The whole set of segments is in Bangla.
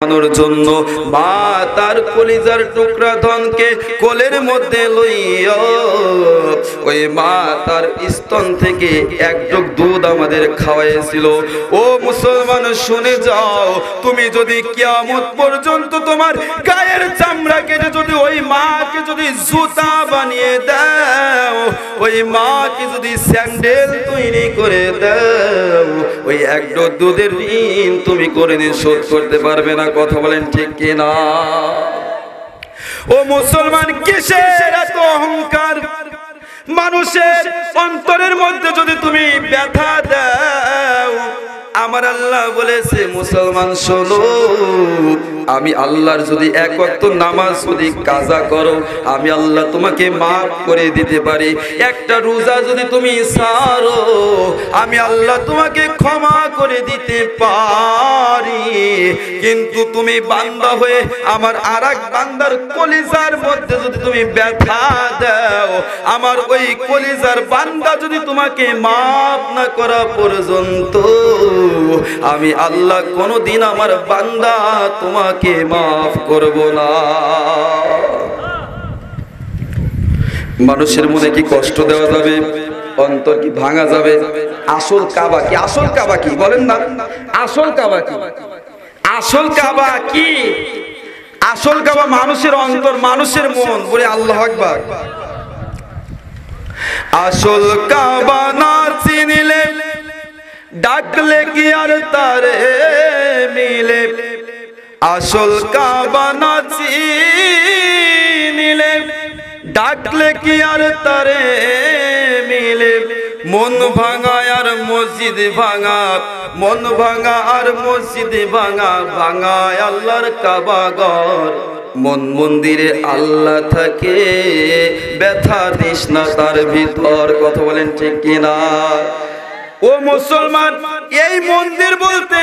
জন্য মা তার কলিজার টুকরা ধনকে কোলের মধ্যে লইয়া ওই মা তার স্তন থেকে এক ঢোক দুধ আমাদের খাওয়াইছিল। ও মুসলমান শুনে যাও, তুমি যদি কিয়ামত পর্যন্ত তোমার গায়ের চামড়া কেটে যদি ওই মাকে যদি জুতা বানিয়ে দাও, ওই মাকে যদি স্যান্ডেল তৈরি করে দাও, ওই এক ঢোক দুধের ঋণ তুমি কোনদিন শোধ করতে পারবে না। কথা বলেন ঠিক কিনা? ও মুসলমান, কিসের এত অহংকার? মানুষের অন্তরের মধ্যে যদি তুমি ব্যথা দাও, আমার আল্লাহ বলেছে মুসলমান শোনো, আমি আল্লাহর যদি এক ওয়াক্ত নামাজ যদি কাজা করো, আমি আল্লাহ তোমাকে মাফ করে দিতে পারি। একটা রোজা যদি তুমি ছাড়ো, আমি আল্লাহ তোমাকে ক্ষমা করে দিতে পারি। কিন্তু তুমি বান্দা হয়ে আমার আরেক বান্দার কলিজার মধ্যে যদি তুমি ব্যথা দাও, আমার ওই কলিজার বান্দা যদি তোমাকে মাফ না করা পর্যন্ত আমি আল্লাহ কোনদিন আমার বান্দা তোমাকে মাফ করব না। মানুষের মনে কি কষ্ট দেওয়া যাবে? অন্তর কি ভাঙা যাবে? আসল কাবা কি? আসল কাবা কি বলেন না? আসল কাবা কি? আসল কাবা কি? আসল কাবা মানুষের অন্তর, মানুষের মন। বলে আল্লাহু আকবার। আসল কাবা না চিনিলে ডাকলে কি আর তারে মিলে? আসল কাবা না চিনিলে ডাকলে কি আর তারে মিলে? মন ভাঙা আর মসজিদ ভাঙা, মন ভাঙা আর মসজিদ ভাঙা, ভাঙায় আল্লাহর কাবা ঘর। মন মন্দিরে আল্লাহ থাকে, ব্যথা দিস না তার ভিতর। কথা বলেন ঠিক কিনা? ও মুসলমান, এই মন্দির বলতে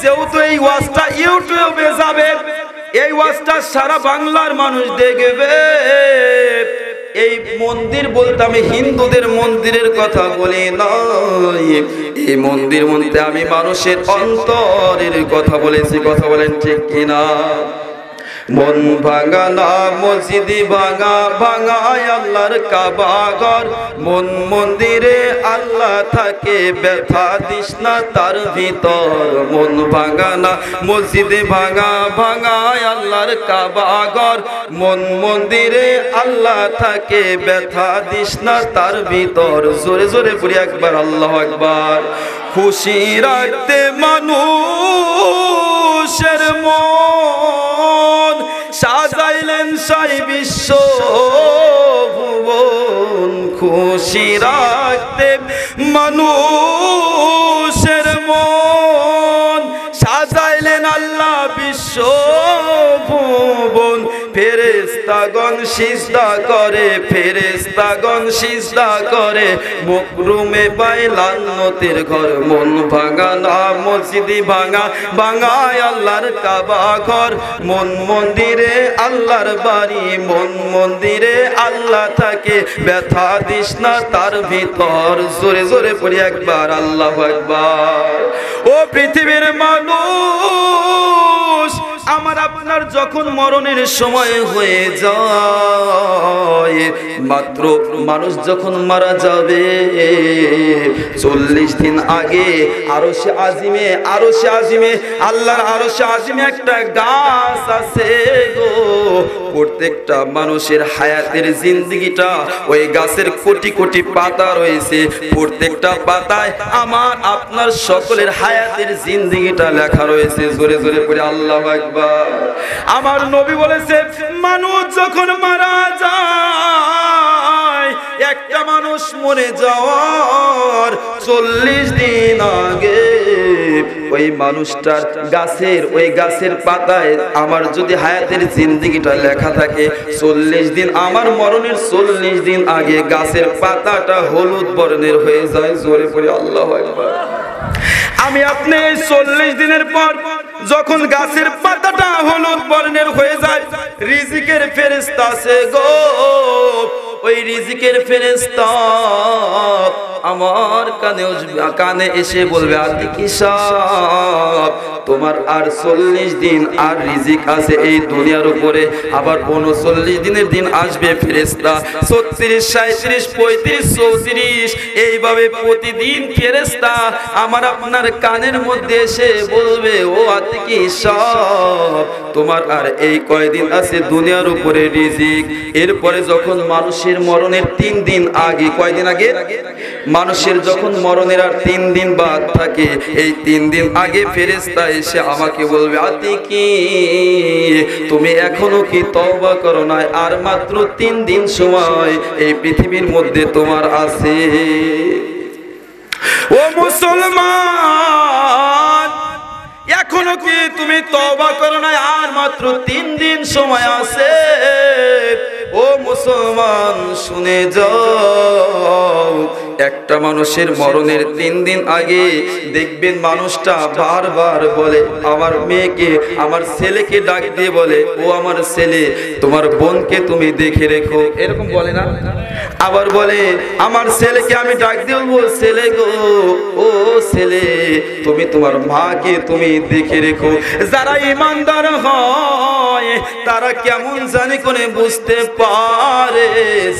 যেহেতু এই ওয়াজটা ইউটিউবে যাবে, এই ওয়াজটা সারা বাংলার মানুষ দেখবে। এই মন্দির বলতে আমি হিন্দুদের মন্দিরের কথা বলি না, এই মন্দির বলতে আমি মানুষের অন্তরের কথা বলেছি। কথা বলেন ঠিক কিনা? মন ভাঙা না মসজিদ ভাঙা, ভাঙায় আল্লাহর কাবা ঘর। মন মন্দিরে আল্লাহ থাকে, ব্যথা দিস না তার ভিতর। মন ভাঙা না মসজিদে ভাঙা, ভাঙায় আল্লাহর কাবা ঘর। মন মন্দিরে আল্লাহ থাকে, ব্যথা দিস না তার ভিতর। জোরে জোরে পড়ি একবার আল্লাহু আকবার। খুশি রাখতে মানুষের মন সাজাইলেন সাই বিশ্ব ভুবন। খুশি রাখতে মানুষের মন সাজাইলেন আল্লাহ বিশ্ব ভুবন। ফেরেশতাগণ সিজদা করে, ফেরেশতাগণ সিজদা করে, মকরুমে পায় লান্নতের ঘর। মন ভাঙা না মসজিদ ভাঙা, ভাঙায় আল্লাহর কাবা ঘর। মন মন্দিরে আল্লাহর বাড়ি, মন মন্দিরে আল্লাহ থাকে, ব্যথা দিস না তার ভিতর। জোরে জোরে পড়ি একবার আল্লাহু আকবার। ও পৃথিবীর মানুষ, আমার আপনার যখন মরণের সময় হয়ে যায়, মাত্র মানুষ যখন মারা যাবে 40 দিন আগে আরশে আজিমে, আরশে আজিমে, আল্লাহর আরশে আজিমে একটা গাছ আছে গো। প্রত্যেকটা মানুষের হায়াতের জিন্দেগিটা ওই গাছের কোটি কোটি পাতা রয়েছে। প্রত্যেকটা পাতায় আমার আপনার সকলের হায়াতের জিন্দেগিটা লেখা রয়েছে। জোরে জোরে পড়ে আল্লাহু আকবার। আমার নবী বলেছে, মানুষ যখন মারা যায়, একটা মানুষ মরে যাওয়ার 40 দিন আগে ওই মানুষটার গাছের, ওই গাছের পাতায় আমার যদি হায়াতের জিন্দেগিটা লেখা থাকে, 40 দিন আমার মরণের 40 দিন আগে গাছের পাতাটা হলুদ বর্ণের হয়ে যায়। জোরে পড়ে আল্লাহু আকবার। আমি আপনি 40 দিনের পর যখন গাছের পাতাটা হলুদ বর্ণের হয়ে যায়, রিজিকের ফেরেশতা আছে গো। ওই রিজিকের ফেরেশতা আমার কানে এসে বলবে আতিকি সাহেব তোমার আর 40 দিন আর রিজিক আছে এই দুনিয়ার উপরে, আবার 39 দিনের দিন আসবে ফেরেশতা 36 37 35 34 এইভাবে প্রতিদিন ফেরেশতা আমার আপনার কানের মধ্যে এসে বলবে ও আতিকি সাহেব তোমার আর এই কয়দিন আছে দুনিয়ার উপরে রিজিক। এরপরে যখন মানুষের মরণের 3 দিন আগে, কয়দিন আগে? মানুষের যখন মরণের আর 3 দিন বাদ থাকে, এই 3 দিন আগে ফেরেশতা এসে আমাকে বলবে আতিকি তুমি এখনো কি তওবা করো নাই? আর মাত্র 3 দিন সময় এই পৃথিবীর মধ্যে তোমার আছে। ও মুসলমান এখনো কি তুমি তওবা করো নাই? আর মাত্র 3 দিন সময় আছে। ও মুসলমান শুনে যাও, একটা মানুষের মরণের 3 দিন আগে দেখবেন মানুষটা বারবার বলে, আমার মেয়েকে আমার ছেলেকে ডাক দিয়ে বলে ও আমার ছেলে তোমার বোনকে তুমি দেখে রেখো, এরকম বলে না? আবার বলে আমার ছেলেকে আমি ডাক দিয়ে বলবো ছেলে গো ও ছেলে তুমি তোমার মাকে তুমি দেখে রেখো। যারা ইমানদার হয় তারা কেমন জানি করে বুঝতে পারে,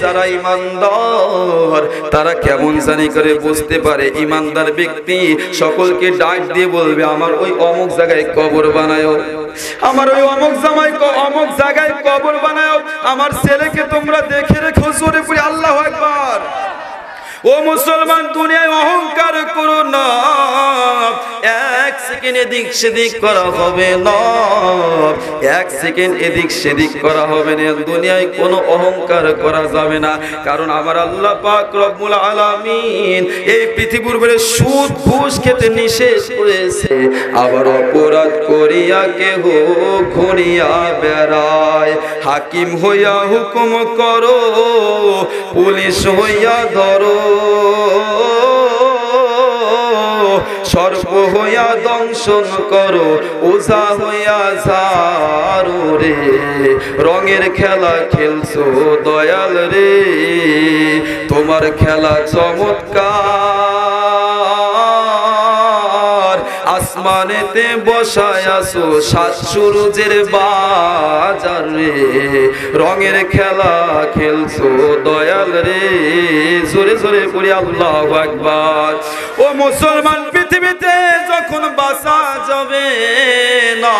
যারা ইমানদার তারা কেমন জানি করে বুঝতে পারে। ইমানদার ব্যক্তি সকলকে ডাক দিয়ে বলবে আমার ওই অমুক জায়গায় কবর বানায়ো, আমার ওই অমুক জায়গায় কবর বানায়ো, আমার ছেলেকে তোমরা দেখে রেখো। জোরে পড়ে আল্লাহু আকবার। ও মুসলমান দুনিয়ায় অহংকার করো না, 1 সেকেন্ড এদিক সেদিক করা হবে না, 1 সেকেন্ড এদিক সেদিক করা হবে না। দুনিয়ায় কোনো অহংকার করা যাবে না, কারণ আমার আল্লাহ পাক রব্বুল আলামিন এই পৃথিবীর উপরে সুদ ঘুষ খেতে নিষেধ করেছে। আবার অপরাধ করিয়া কেহ ঘুরিয়া বেড়ায়, হাকিম হইয়া হুকুম করো, পুলিশ হইয়া ধরো, সর্প হইয়া দংশন করো, ওঝা হইয়া ঝাড়ু রে, রঙের খেলা খেলছো দয়াল রে, তোমার খেলা চমৎকার, আসমানেতে বসায় আছো 7 সূরজের বাজার রে, রঙের খেলা খেলছো দয়াল রে। জোরে জোরে পড়ি আল্লাহু আকবার। ও মুসলমান পৃথিবীতে যখন বাঁচা যাবে না,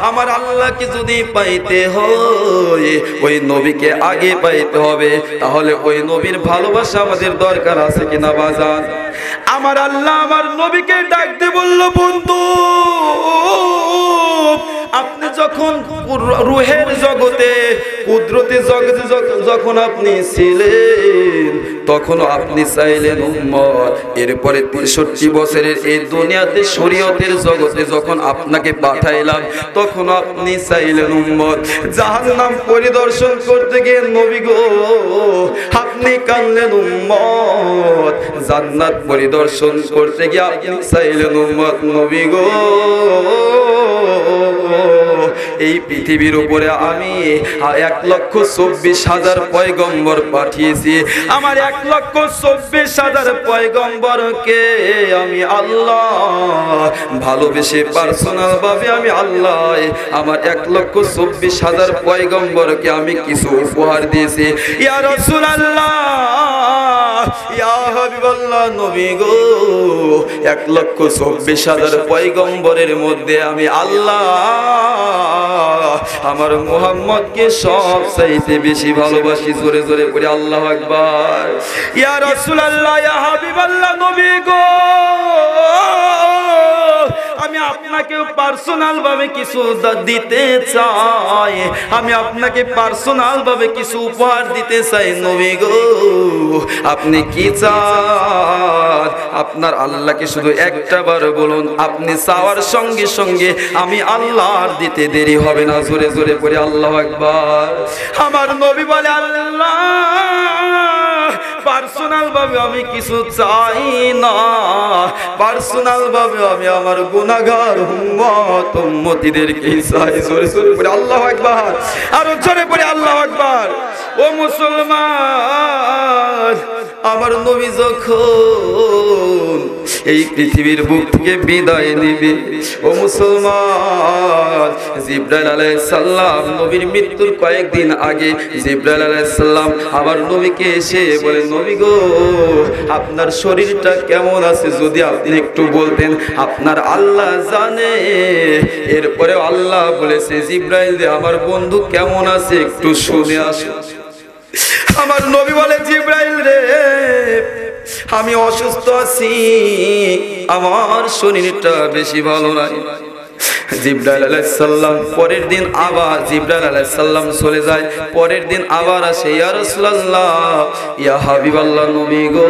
আমার আল্লাহকে যদি পাইতে হয় ওই নবীকে আগে পাইতে হবে। তাহলে ওই নবীর ভালোবাসা আমাদের দরকার আছে কিনা বাজান? আমার আল্লাহ আমার নবীকে ডাক দিয়ে বলল বন্ধু আপনি যখন রূহের জগতে কুদরতি জগতে যখন আপনি ছিলেন তখন আপনি চাইলেন উম্মত, এরপরে 63 বছরের এই দুনিয়াতে শরীয়তের জগতে যখন আপনাকে পাঠাইলাম তখন আপনি চাইলেন উম্মত। জাহান্নাম পরিদর্শন করতে গিয়ে নবী গো আপনি কাঁদলেন উম্মত, জান্নাত পরিদর্শন করতে গিয়ে আপনি চাইলেন উম্মত। নবী গো এই পৃথিবীর উপরে আমি 1,24,000 পয়গম্বর পাঠিয়েছি, আমার 1,24,000 পয়গম্বরকে আমি আল্লাহ ভালোবেসে পার্সোনাল ভাবে আমি আল্লাহ আমার 1,24,000 পয়গম্বরকে আমি কিছু উপহার দিয়েছি। ইয়া রাসূলুল্লাহ ইয়া হাবিবাল্লাহ নবী গো 1,24,000 পয়গম্বরের মধ্যে আমি আল্লাহ আমার মুহাম্মদকে সবচাইতে বেশি ভালোবাসি। জোরে জোরে করে আল্লাহু আকবার। ইয়া রাসূলুল্লাহ ইয়া হাবিবাল্লাহ নবী গো আমি আপনাকে পার্সোনাল ভাবে কিছু দিতে চাই, আমি আপনাকে পার্সোনাল ভাবে কিছু উপহার দিতে চাই। নবী গো আপনি কি চান? আপনার আল্লাহকে শুধু একটা বার বলুন, আপনি চাওয়ার সঙ্গে সঙ্গে আমি আল্লাহর দিতে দেরি হবে না। জোরে জোরে পড়ে আল্লাহু আকবার। আমার নবী বলে আল্লাহ পার্সোনাল ভাবে আমি কিছু চাই না, পার্সোনাল ভাবে আমি আমার গুনাহগার উম্মত উম্মতিদেরকে চাই। জোরে জোরে পড়ে আল্লাহু আকবার, আর জোরে পড়ে আল্লাহু আকবার। ও মুসলমান আমার নবী যখন এই পৃথিবীর বুক থেকে বিদায় নিবে, ও মুসলমান, জিবরাইল আলাইহিস সালাম নবীর মৃত্যুর কয়েকদিন আগে জিবরাইল আলাইহিস সালাম আমার নবীকে এসে বলে, নবী গো, আপনার শরীরটা কেমন আছে যদি আপনি একটু বলতেন, আপনার আল্লাহ জানে। এরপরে আল্লাহ বলেছে, জিবরাইল রে, আমার বন্ধু কেমন আছে একটু শুনে আসো। আমার নবী বলে, জিবরাইল রে, আমি অসুস্থ আছি, আমার শরীরটা বেশি ভালো নাই। জিবরাইল আলাইহিস সালাম পরের দিন আবার জিবরাইল আলাইহিস সালাম চলে যায়। পরের দিন আবার আসে, ইয়া রাসূলুল্লাহ, ইয়া হাবিবাল্লাহ, নবী গো,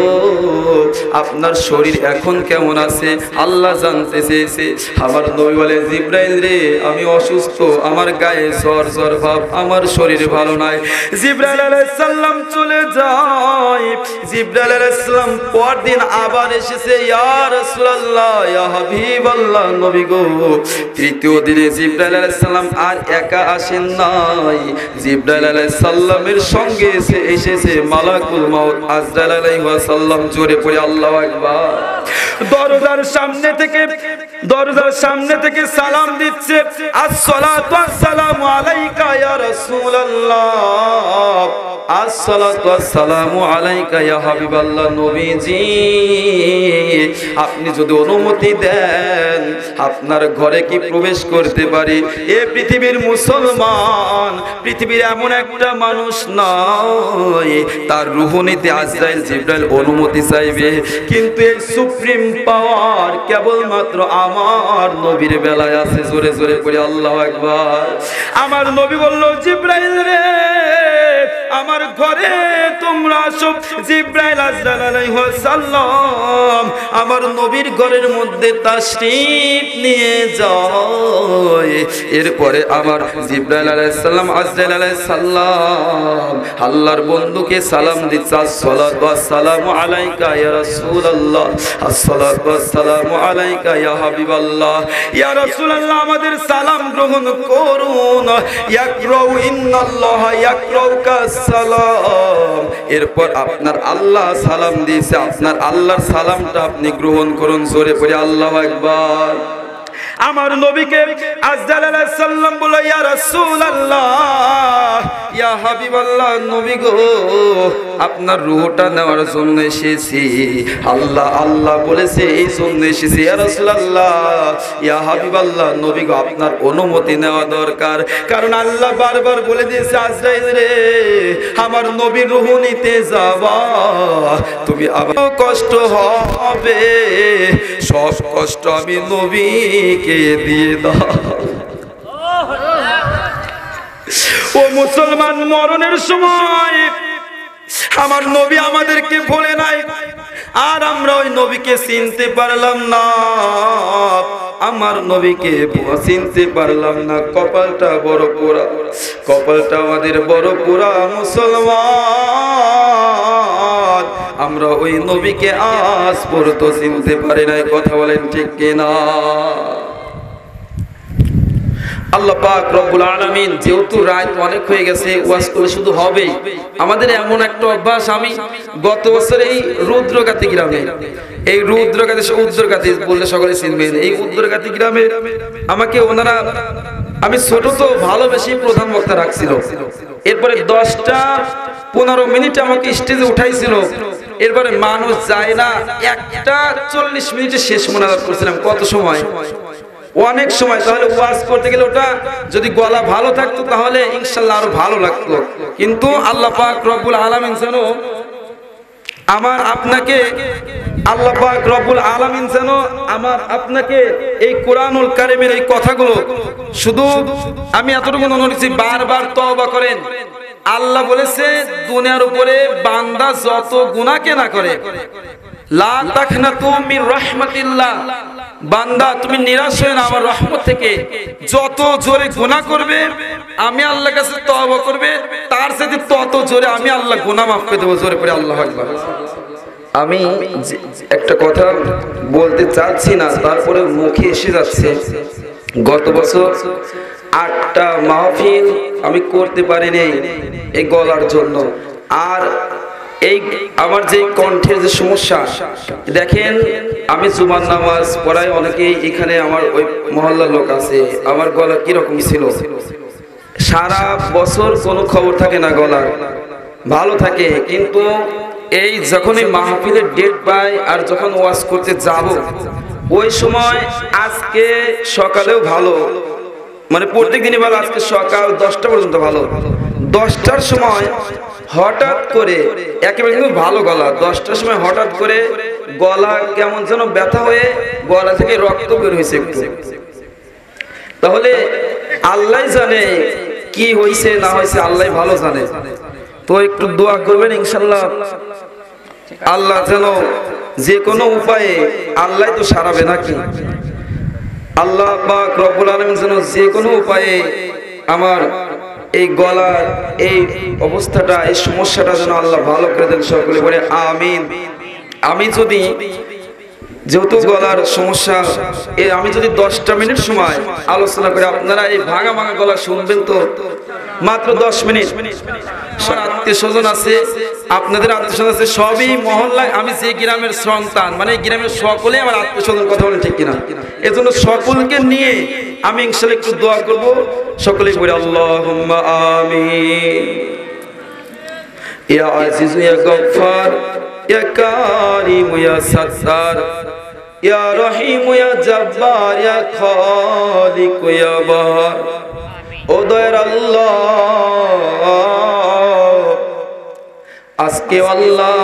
আপনার শরীর এখন কেমন আছে আল্লাহ জানতে চেয়েছে। আমার নবী বলে, জিবরাইল রে, আমি অসুস্থ, আমার গায়ে জ্বর জ্বর ভাব, আমার শরীর ভালো নাই। জিবরাইল আলাইহিস সালাম চলে যায়। জিবরাইল আলাইহিস সালাম পরদিন আবার এসেছে, ইয়া রাসূলুল্লাহ, ইয়া হাবিবাল্লাহ, নবী গো, তৃতীয় দিনে জিবরাইল আলাইহিস সালাম আর একা আসেন নাই। জিবরাইল আলাইহিস সালামের সঙ্গে এসেছে মালাকুল মাউত আজরাইল আলাইহিস সালাম। জোরে পড়ে আল্লাহু আকবার। দরজার সামনে থেকে সালাম দিচ্ছে, আসসালাতু ওয়াসসালামু আলাইকা ইয়া রাসূলুল্লাহ, আসসালাতু ওয়াসসালামু আলাইকা ইয়া হাবিবাল্লাহ, নবীজি, আপনি যদি অনুমতি দেন আপনার ঘরে কি প্রবেশ করতে পারি? এ পৃথিবীর মুসলমান, পৃথিবীর এমন একটা মানুষ নয় তার রূহ নিতে আজরাইল জিবরাইল অনুমতি চাইবে, কিন্তু এই সুপ্রিম পাওয়ার কেবলমাত্র আমার নবীর বেলায় আছে। জোরে জোরে করে আল্লাহু আকবার। আমার নবী বলল, জিবরাইল রে, আমার ঘরে তোমরা আসো। জিবরাইল আজরাইল আলাইহিস সালাম আমার নবীর ঘরের মধ্যে তাশরীফ নিয়ে যায়। এরপরে আমার জিবরাইল আলাইহিস সালাম আজরাইল আলাইহিস সালাম আল্লাহর বন্ধুকে সালাম দিচ্ছে, আসসালাতু ওয়াসসালামু আলাইকা ইয়া রাসূলুল্লাহ, আসসালাতু ওয়াসসালামু আলাইকা ইয়া হাবিবাল্লাহ, ইয়া রাসূলুল্লাহ, আমাদের সালাম গ্রহণ করুন। ইয়াকরাউ ইন্নাল্লাহা ইয়াকরাউকা সালাম। এরপর আপনার আল্লাহ সালাম দিয়েছে, আপনার আল্লাহর সালামটা আপনি গ্রহণ করুন। জোরে পড়ে আল্লাহু আকবার। আমার নবীকে আজরাইল আলাইহিস সালাম বলে, ইয়া রাসূলুল্লাহ, ইয়া হাবিবাল্লাহ, নবী গো, আপনার রূহটা নেওয়ার জন্য এসেছি। আল্লাহ আল্লাহ বলেছে এই জন্য এসেছি। ইয়া রাসূলুল্লাহ, ইয়া হাবিবাল্লাহ, নবী গো, আপনার অনুমতি নেওয়া দরকার, কারণ আল্লাহ বারবার বলে দিয়েছে, আজরাইল রে, আমার নবীর রূহ নিতে যাবা, তুমি আবার কষ্ট হবে, সব কষ্ট আমি নবীকে দিয়ে দাও। ও মুসলমান, মরণের সময় আমার নবী আমাদেরকে ভুলে নাই, আর আমরা ওই নবীকে চিনতে পারলাম না, আমার নবীকে চিনতে পারলাম না। কপালটা বড় পোড়া, কপালটা আমাদের বড় পোড়া মুসলমান, আমরা ওই নবীকে আজ পর্যন্ত চিনতে পারি নাই। কথা বলেন ঠিক কিনা? আল্লাহ পাক রব্বুল আলামিন, যেহেতু রাত অনেক হয়ে গেছে, ওয়াজ করে শুধু হবেই। আমাদের এমন একটা অভ্যাস, আমি গত বছর এই রুদ্রগাতি গ্রামে, এই রুদ্রগাতি উদ্রগাতি বললে সকলে চিনবেন, এই উদ্রগাতি গ্রামে আমাকে ওনারা, আমি ছোট তো ভালোবেসে প্রধান বক্তা রাখছিল। এরপরে 10-15 মিনিট আমাকে স্টেজে উঠাইছিল। এরপরে মানুষ যায় না, 1:40 মিনিটে শেষ মোনাজাত করছিলাম। কত সময়? অনেক সময়। তাহলে ওয়াজ করতে গেলে ওটা যদি গলা ভালো থাকতো তাহলে ইনশাআল্লাহ আরো ভালো লাগতো, কিন্তু আল্লাহ পাক রব্বুল আলামিন যেন আমার আপনাকে, আল্লাহ পাক রব্বুল আলামিন যেন আমার আপনাকে এই কোরআনুল কারীমের এই কথাগুলো, শুধু আমি এতটুকু অনুরোধ করছি, বারবার তওবা করেন। আল্লাহ বলেছে দুনিয়ার উপরে বান্দা যত গুনাহ না করে, লা তাকনাতু মির রাহমাতিল্লাহ, বান্দা তুমি নিরাশ হয়ে না আমার রহমত থেকে। যত জোরে গুনাহ করবে আমি আল্লাহর কাছে তওবা করবে, তার সাথে তত জোরে আমি আল্লাহ গুনাহ মাফ করে দেব। জোরে পড়ে আল্লাহু আকবার। আমি একটা কথা বলতে চাচ্ছি না, তারপরে মুখে এসে যাচ্ছে। গত বছর 8টা মাহফিল আমি করতে পারিনি এই গলার জন্য, আর এই আমার যে কণ্ঠের যে সমস্যা, দেখেন আমি জুমার নামাজ পড়াই, অনেকেই এখানে আমার ওই মহল্লার লোক আছে, আমার গলা কিরকম ছিল, সারা বছর কোনো খবর থাকে না, গলার ভালো থাকে, কিন্তু এই যখনই মাহফিলের ডেট পাই আর যখন ওয়াজ করতে যাব ওই সময়, আজকে সকালেও ভালো, মানে প্রত্যেক দিনই ভালো, আজকে সকাল 10টা পর্যন্ত ভালো, 10টার সময় হঠাৎ করে একেবারে কিন্তু ভালো গলা, 10টার সময় হঠাৎ করে গলা কেমন যেন ব্যথা হয়ে গলা থেকে রক্ত বের হয়েছে একটু। তাহলে আল্লাহ জানে কি হয়েছে না হয়েছে, আল্লাহ ভালো জানে। তো একটু দোয়া করবেন ইনশাআল্লাহ, আল্লাহ যেন যে কোনো উপায়ে, আল্লাহ তো সারাবে নাকি, আল্লাহ পাক রব্বুল আলামিন যেন যে কোনো উপায়ে আমার এই গলার এই অবস্থাটা, এই সমস্যাটা যেন আল্লাহ ভালো করে দেন, সকলে বলে আমিন। আমি যদি, যেহেতু গলার সমস্যা, আমি যদি 10টা মিনিট সময় আলোচনা করে, আপনারা এই ভাঙা ভাঙা গলা শুনবেন তো মাত্র 10 মিনিট। আমার আত্মীয় স্বজন আছে, আপনাদের আত্মীয় স্বজন আছে, সবই মহল্লায়, আমি যে গ্রামের সন্তান, মানে গ্রামের সকলে আমার আত্মীয় স্বজন, কথা বলেন ঠিক কিনা? এজন্য সকলকে নিয়ে আমি ইনশাআল্লাহ একটু দোয়া করব, সকলেই বলি আল্লাহুম্মা আমিন। ইয়া আজিজ ইয়া গফফার ইয়া কারিম ইয়া সাত্তার ইয়া রহিম ইয়া জব্বার ইয়া খালিক ইয়া বাহার। ও দয়ার আল্লাহ, আজকে আল্লাহ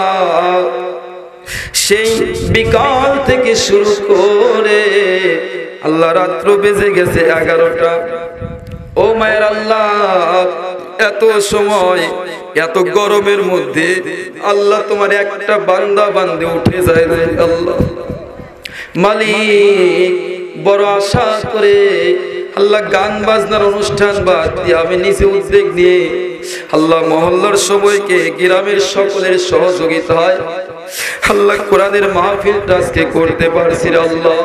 সেই বিকাল থেকে শুরু করে আল্লাহ রাত্র বেজে গেছে 11টা। ও মায়ের আল্লাহ, এত সময় এত গরমের মধ্যে আল্লাহ তোমার একটা বান্দা বান্দে উঠে যায় না আল্লাহ মালিক। বড় আশা করে আল্লাহ গান বাজনার অনুষ্ঠান বাদ দিয়ে আমি নিজে উদ্যোগ নিয়ে আল্লাহ মহল্লার সময়কে গ্রামের সকলের সহযোগিতায় আল্লাহ কোরআনের মাহফিলটা আজকে করতে পারছি আল্লাহ।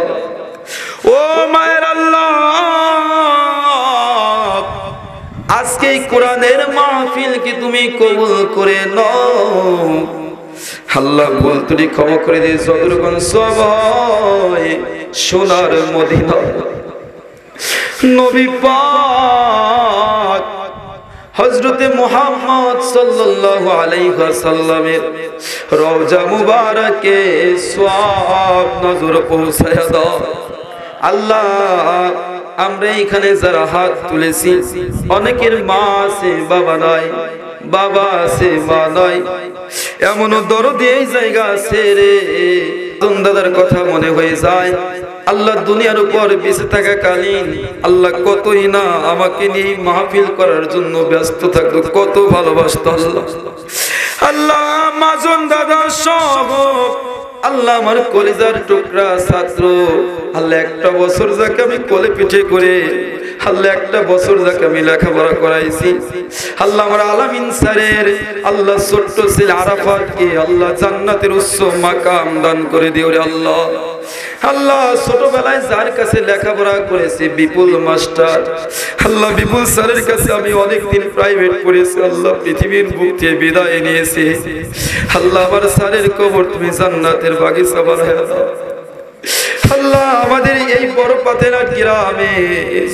ও মায়ের আল্লাহ, আজকে এই কোরআনের মাহফিল কি তুমি কবুল করে নাও আল্লাহ, ভুল ত্রুটি ক্ষমা করে দিয়ে যতটুকুন সবাই সোনার মদিনা নবী পাক হযরতে মুহাম্মদ সাল্লাল্লাহু আলাইহি ওয়াসাল্লামের রওজা মুবারকে সওয়াব নজর পৌঁছায়া দাও আল্লাহ। আমরা এখানে যারা হাত তুলেছি, অনেকের মা আছে বাবা নাই, বাবা আছে মা নাই, এমনও দরদি এই জায়গা আছে রে, দাদার কথা মনে হয়ে যায়। আল্লাহ দুনিয়ার উপর বেঁচে থাকাকালীন আল্লাহ কতই না আমাকে নিয়ে মাহফিল করার জন্য ব্যস্ত থাকতো, কত ভালোবাসতো আল্লাহ। আল্লাহ মাজন দাদা সব আল্লাহ আমার কলিজার টুকরা ছাত্র, আল্লাহ একটা বছর যাকে আমি কোলে পিঠে করে, আল্লাহ একটা বছর যাকে আমি লেখাপড়া করাইছি, আল্লাহ আমার আলামিন স্যারের আল্লাহ ছোট্ট ছেলে আরাফাতকে আল্লাহ জান্নাতের উচ্চ মাকাম দান করে দিও রে আল্লাহ। আল্লাহ ছোটবেলায় যার কাছে লেখাপড়া করেছি বিপুল মাস্টার, আল্লাহ বিপুল স্যারের কাছে আমি অনেকদিন প্রাইভেট পড়েছি, আল্লাহ পৃথিবীর বুক থেকে বিদায় নিয়েছি, আল্লাহ আমার স্যারের কবর তুমি জান্নাতের বাগিচা বানায়া দাও আল্লাহ। আমাদের এই বড় পাতেরা গ্রামে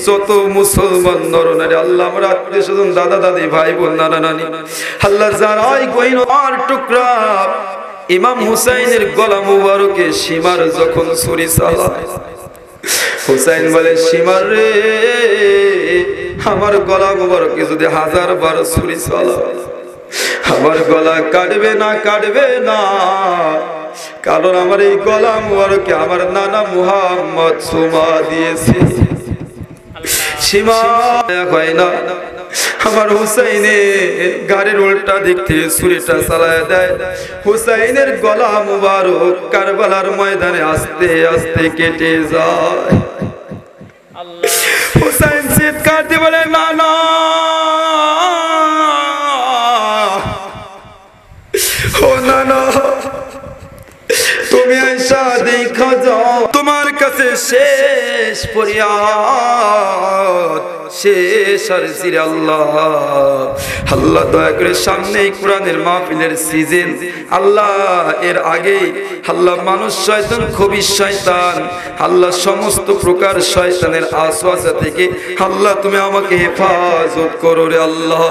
যত মুসলমান নরনারী আল্লাহ, আমার আত্মীয় স্বজন, দাদা দাদি, ভাই বোন, নানা নানি, আল্লাহ যারাই কইন আর টুকরা ইমাম হুসাইনের গলা মুবারকে সীমার যখন ছুরি চালায়, হুসাইন বলে সীমার রে, আমার গলা মুবারকে যদি 1000 বার ছুরি চালায় আমার গলা কাটবে না, কাটবে না, কারণ আমার এই গলা মুবারকে আমার নানা মুহাম্মদ সুমা দিয়েছে। সীমা হয় না, আমার হুসাইনে গাড়ির উল্টা দিক থেকে ছুরিটা চালায় দেয়, হুসাইনের গলা মুবারক কারবালার ময়দানে আস্তে আস্তে কেটে যায়। হুসাইন চিৎকার দিয়ে বলে না না, ও না না, তুমি আয়সা দেখা যাও, তোমার কাছে শেষ ফরিয়াদ শেষ আর জিরে আল্লাহ। আল্লাহ দয়া করে সামনে কোরআনের মাহফিলের সিজন আল্লাহ, এর আগে আল্লাহ মানুষ শয়তান, খবিশ শয়তান আল্লাহ, সমস্ত প্রকার শয়তানের ওয়াসওয়াসা থেকে আল্লাহ তুমি আমাকে হেফাজত করো রে আল্লাহ।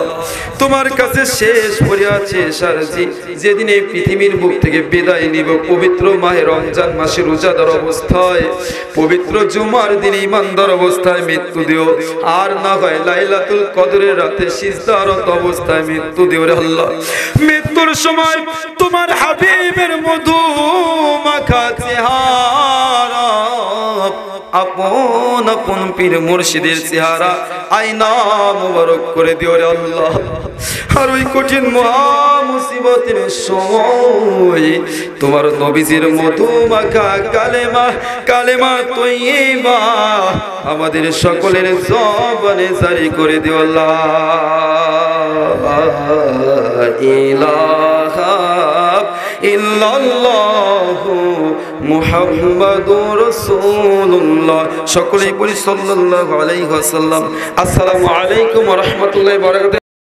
তোমার কাছে শেষ পড়ে আছে সারজি, যেদিন এই পৃথিবীর বুক থেকে বিদায় নিব পবিত্র মাহে রমজান মাসে রোজাদার অবস্থায়, পবিত্র জুমার দিন ইমানদার অবস্থায় মৃত্যু দিও, আর না হয় লাইলাতুল কদরের রাতে সিজদারত অবস্থায় মৃত্যু দিও রে আল্লাহ। মৃত্যুর সময় তোমার হাবিবের মধু মাখা চেহারা, আপন আপন পীর মুর্শিদের চেহারা আয়না মুবারক করে দিও রে আল্লাহ। আর ওই কঠিন মহা মুসিবতের সময় তোমার নবীজির মধু মাখা কালেমা, কালেমা তৈয়বা আমাদের সকলের জবানে জারি করে দিও আল্লাহ। ইলাহা ইল্লাল্লাহু মুহাম্মাদুর রাসূলুল্লাহ। সকলেই বলি সাল্লাল্লাহু আলাইহি ওয়াসাল্লাম। আসসালামু আলাইকুম ওয়া রাহমাতুল্লাহি ওয়া বারাকাতুহু।